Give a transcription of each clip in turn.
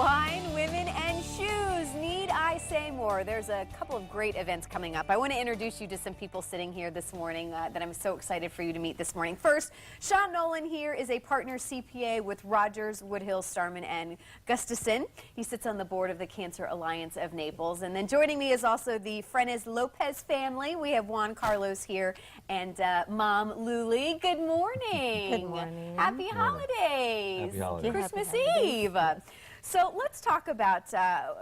Wine, women, and shoes. Need I say more? There's a couple of great events coming up. I want to introduce you to some people sitting here this morning that I'm so excited for you to meet this morning. First, Sean Nolan here is a partner CPA with Rogers, Woodhill, Starman, and Gustafson. He sits on the board of the Cancer Alliance of Naples. And then joining me is also the Frenes Lopez family. We have Juan Carlos here and Mom Luli. Good morning. Good morning. Happy holidays. Happy holidays. Christmas Eve. So let's talk about,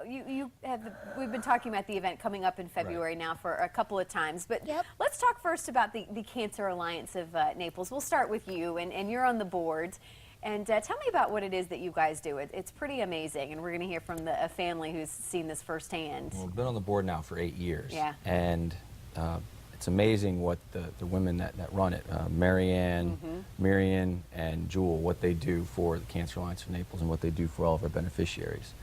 we've been talking about the event coming up in February now for a couple of times, but let's talk first about the Cancer Alliance of Naples. We'll start with you, and you're on the board. And tell me about what it is that you guys do. It's pretty amazing, and we're going to hear from a family who's seen this firsthand. Well, we've been on the board now for 8 years. Yeah. And it's amazing what the women that run it, Marianne, Miriam, and Jewel, what they do for the Cancer Alliance of Naples and what they do for all of our beneficiaries.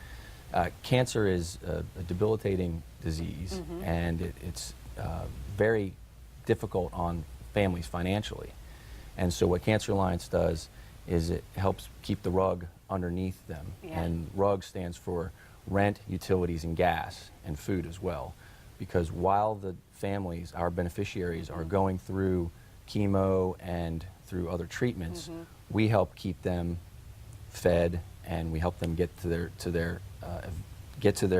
Cancer is a debilitating disease, and it's very difficult on families financially. And so what Cancer Alliance does is it helps keep the rug underneath them. Yeah. And RUG stands for rent, utilities, and gas, and food as well. Because while the families, our beneficiaries, are going through chemo and through other treatments, we help keep them fed, and we help them get to their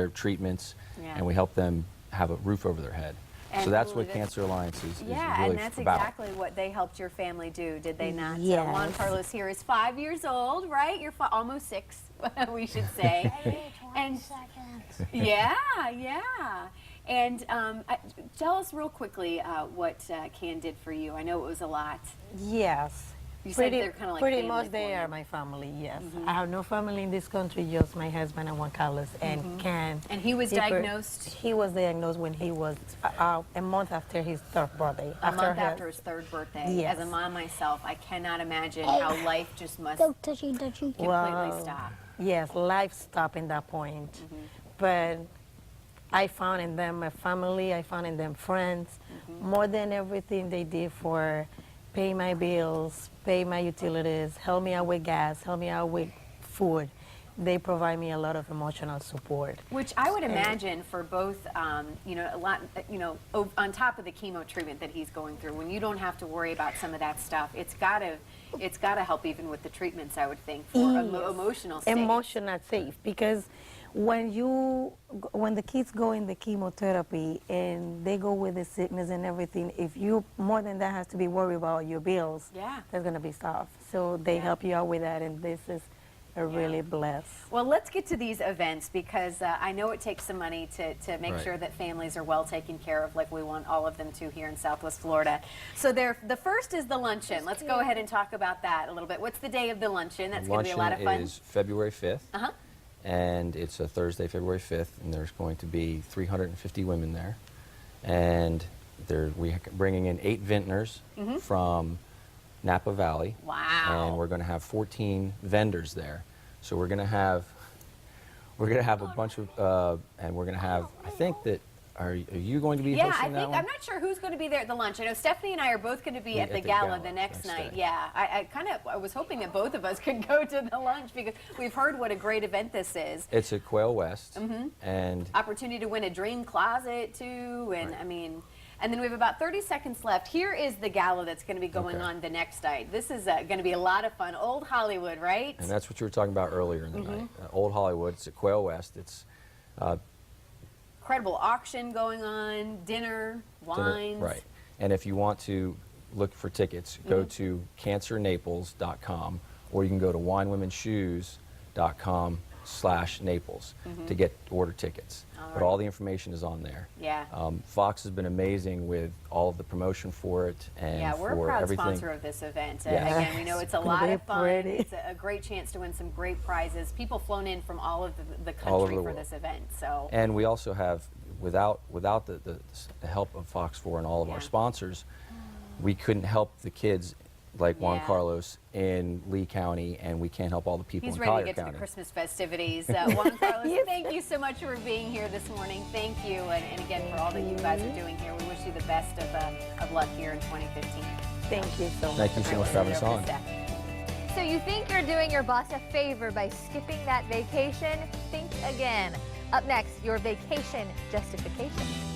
treatments, and we help them have a roof over their head. And so that's what Cancer Alliance is really about. And that's exactly what they helped your family do, did they not? Yes. So Juan Carlos here is 5 years old, right? You're almost 6, we should say. And 20 seconds. Yeah. And tell us real quickly what CAN did for you. I know it was a lot. Yes. You said they're kind of like pretty family much they for are you. my family, yes. I have no family in this country, just my husband and Juan Carlos, and CAN. And he was diagnosed? He was diagnosed when he was a month after his third birthday. A month after his third birthday. Yes. As a mom myself, I cannot imagine how life just must Don't touchy. completely stop. Yes, life stopped in that point. But I found in them a family, I found in them friends. More than everything they did for pay my bills, pay my utilities, help me out with gas, help me out with food. They provide me a lot of emotional support. Which I would imagine for both, a lot, on top of the chemo treatment that he's going through, when you don't have to worry about some of that stuff, it's gotta help even with the treatments, I would think, for emotional state. Emotional safe, because when the kids go in the chemotherapy and they go with the sickness and everything, if you more than that has to be worried about your bills, that's gonna be tough. So they help you out with that, and this is really blessed. Well, let's get to these events, because I know it takes some money to make sure that families are well taken care of, like we want all of them to here in Southwest Florida. So the first is the luncheon. Let's go ahead and talk about that a little bit. What's the day of the luncheon? That's going to be a lot of fun. Luncheon is February 5th. And it's a Thursday, February 5th, and there's going to be 350 women there. And we're bringing in 8 vintners from Napa Valley. Wow. And we're going to have 14 vendors there. So we're going to have a bunch of, and we're going to have, I think that, are you going to be hosting that one? I'm not sure who's going to be there at the lunch. I know Stephanie and I are both going to be at the gala the next night. Day. Yeah, I was hoping that both of us could go to the lunch, because we've heard what a great event this is. It's at Quail West, and opportunity to win a dream closet too, and I mean, and then we have about 30 seconds left. Here is the gala that's going to be going on the next night. This is going to be a lot of fun. Old Hollywood, right? And that's what you were talking about earlier in the night. Old Hollywood. It's at Quail West. It's incredible auction going on, dinner, wines. Right. And if you want to look for tickets, go to cancernaples.com, or you can go to winewomenshoes.com/Naples to order tickets. But all the information is on there. Yeah. Fox has been amazing with all of the promotion for it, and we're a proud sponsor of this event. Again, we know it's a lot of fun. It's a great chance to win some great prizes. People flown in from all of the country for this event. So. And we also have, without the help of Fox 4 and all of our sponsors, we couldn't help the kids like Juan Carlos in Lee County, and we can't help all the people in Collier County. He's ready to get to the Christmas festivities. Juan Carlos, thank you so much for being here this morning. Thank you, and again, for all that you guys are doing here. We wish you the best of luck here in 2015. Thank you so much. Thank you so much for having us on. So you think you're doing your boss a favor by skipping that vacation? Think again. Up next, your vacation justification.